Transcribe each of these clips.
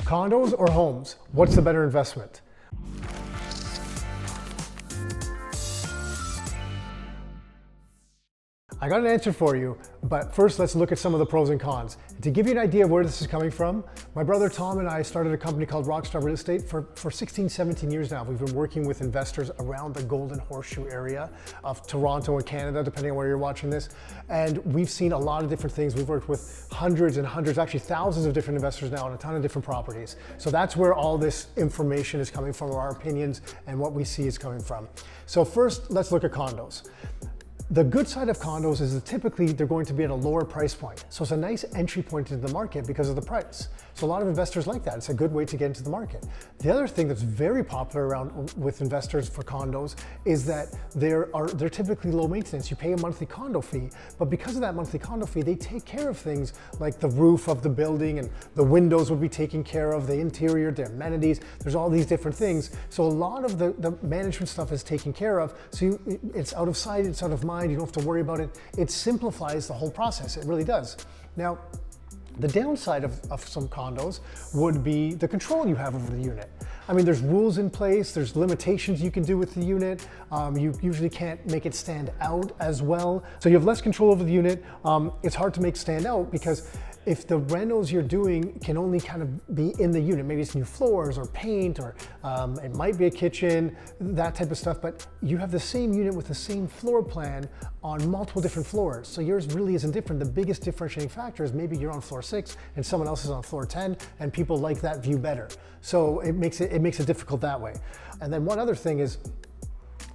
Condos or homes? What's the better investment? I got an answer for you, but first let's look at some of the pros and cons. To give you an idea of where this is coming from, my brother Tom and I started a company called Rockstar Real Estate for 16, 17 years now. We've been working with investors around the Golden Horseshoe area of Toronto and Canada, depending on where you're watching this. And we've seen a lot of different things. We've worked with hundreds and hundreds, actually thousands of different investors now on a ton of different properties. So that's where all this information is coming from, our opinions and what we see is coming from. So first, let's look at condos. The good side of condos is that typically they're going to be at a lower price point. So it's a nice entry point into the market because of the price. So a lot of investors like that. It's a good way to get into the market. The other thing that's very popular around with investors for condos is that they're typically low maintenance. You pay a monthly condo fee, but because of that monthly condo fee, they take care of things like the roof of the building and the windows would be taken care of, the interior, the amenities, there's all these different things. So a lot of the management stuff is taken care of. So it's out of sight, it's out of mind. You don't have to worry about it. It simplifies the whole process. It really does. Now, the downside of some condos would be the control you have over the unit. I mean, there's rules in place, there's limitations you can do with the unit. You usually can't make it stand out as well. So you have less control over the unit. It's hard to make stand out because if the renos you're doing can only kind of be in the unit, maybe it's new floors or paint or it might be a kitchen, that type of stuff, but you have the same unit with the same floor plan on multiple different floors. So yours really isn't different. The biggest differentiating factor is maybe you're on floor 6 and someone else is on floor 10 and people like that view better. So it makes it difficult that way. And then one other thing is,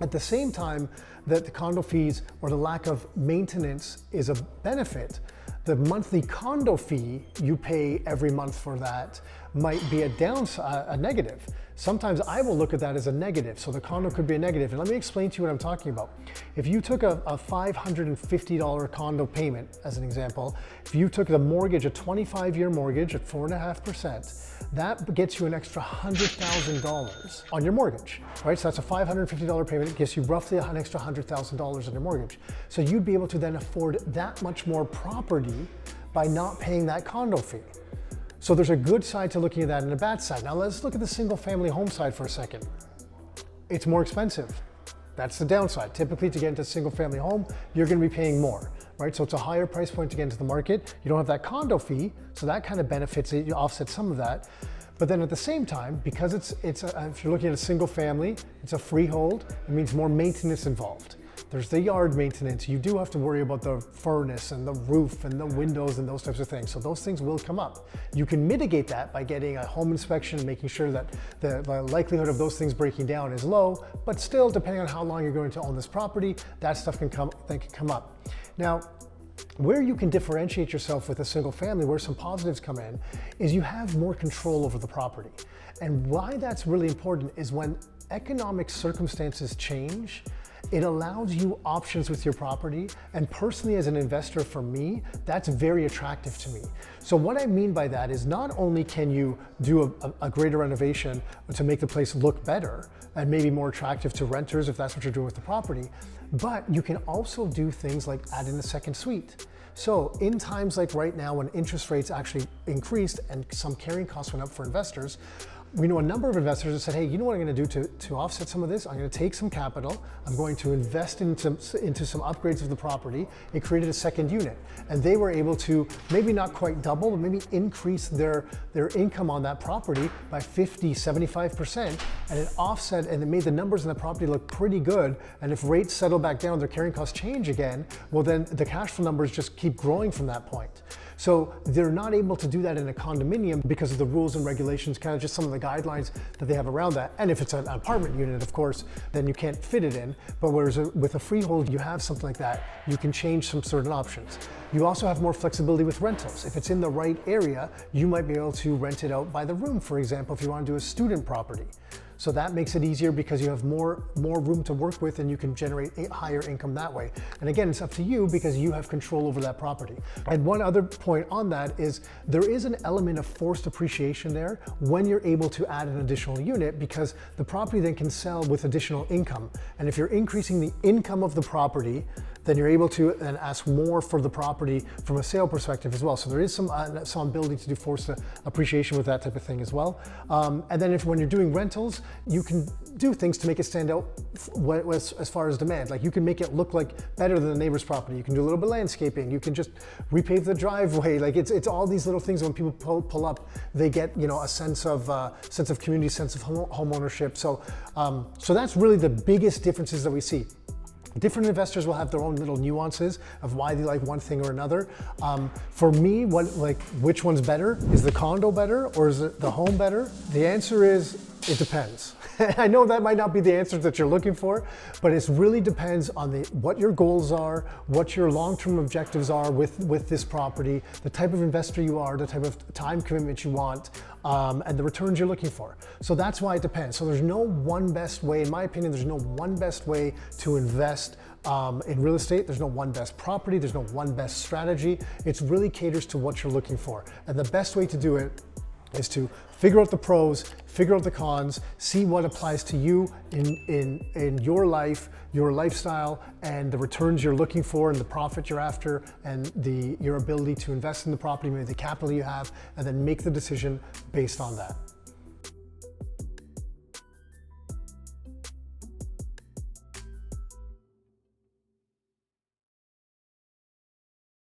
at the same time that the condo fees or the lack of maintenance is a benefit, the monthly condo fee you pay every month for that might be a negative. Sometimes I will look at that as a negative. So the condo could be a negative. And let me explain to you what I'm talking about. If you took a $550 condo payment, as an example, if you took the mortgage, a 25-year mortgage at 4.5%, that gets you an extra $100,000 on your mortgage, right? So that's a $550 payment. It gives you roughly an extra $100,000 on your mortgage. So you'd be able to then afford that much more property by not paying that condo fee. So there's a good side to looking at that and a bad side. Now let's look at the single family home side for a second. It's more expensive. That's the downside. Typically to get into a single family home, you're gonna be paying more, right? So it's a higher price point to get into the market. You don't have that condo fee, so that kind of benefits it, you offset some of that. But then at the same time, because if you're looking at a single family, it's a freehold, it means more maintenance involved. There's the yard maintenance. You do have to worry about the furnace and the roof and the windows and those types of things. So those things will come up. You can mitigate that by getting a home inspection and making sure that the likelihood of those things breaking down is low, but still, depending on how long you're going to own this property, that stuff can come up. Now, where you can differentiate yourself with a single family, where some positives come in, is you have more control over the property. And why that's really important is when economic circumstances change, it allows you options with your property. And personally, as an investor, for me, that's very attractive to me. So what I mean by that is not only can you do a greater renovation to make the place look better and maybe more attractive to renters if that's what you're doing with the property, but you can also do things like add in a second suite. So in times like right now when interest rates actually increased and some carrying costs went up for investors, we know a number of investors that said, hey, you know what I'm gonna do to offset some of this? I'm gonna take some capital, I'm going to invest into some upgrades of the property. It created a second unit. And they were able to maybe not quite double, but maybe increase their income on that property by 50, 75%. And it offset, and it made the numbers in the property look pretty good. And if rates settle back down, their carrying costs change again, well then the cash flow numbers just keep growing from that point. So they're not able to do that in a condominium because of the rules and regulations, kind of just some of the guidelines that they have around that. And if it's an apartment unit, of course, then you can't fit it in. But whereas with a freehold, you have something like that, you can change some certain options. You also have more flexibility with rentals. If it's in the right area, you might be able to rent it out by the room, for example, if you want to do a student property. So that makes it easier because you have more room to work with and you can generate a higher income that way. And again, it's up to you because you have control over that property. And one other point on that is there is an element of forced appreciation there when you're able to add an additional unit because the property then can sell with additional income. And if you're increasing the income of the property, then you're able to then ask more for the property from a sale perspective as well. So there is some ability to do forced appreciation with that type of thing as well. And then when you're doing rentals, you can do things to make it stand out as far as demand. Like you can make it look like better than the neighbor's property. You can do a little bit of landscaping. You can just repave the driveway. Like it's all these little things. When people pull up, they get a sense of community, sense of home ownership. So that's really the biggest differences that we see. Different investors will have their own little nuances of why they like one thing or another. For me, which one's better? Is the condo better or is it the home better? The answer is, it depends. I know that might not be the answer that you're looking for, but it really depends on what your goals are, what your long-term objectives are with this property, the type of investor you are, the type of time commitment you want, and the returns you're looking for. So that's why it depends. So there's no one best way, in my opinion, there's no one best way to invest in real estate. There's no one best property, there's no one best strategy. It really caters to what you're looking for. And the best way to do it is to figure out the pros, figure out the cons, see what applies to you in your life, your lifestyle, and the returns you're looking for and the profit you're after and your ability to invest in the property, maybe the capital you have, and then make the decision based on that.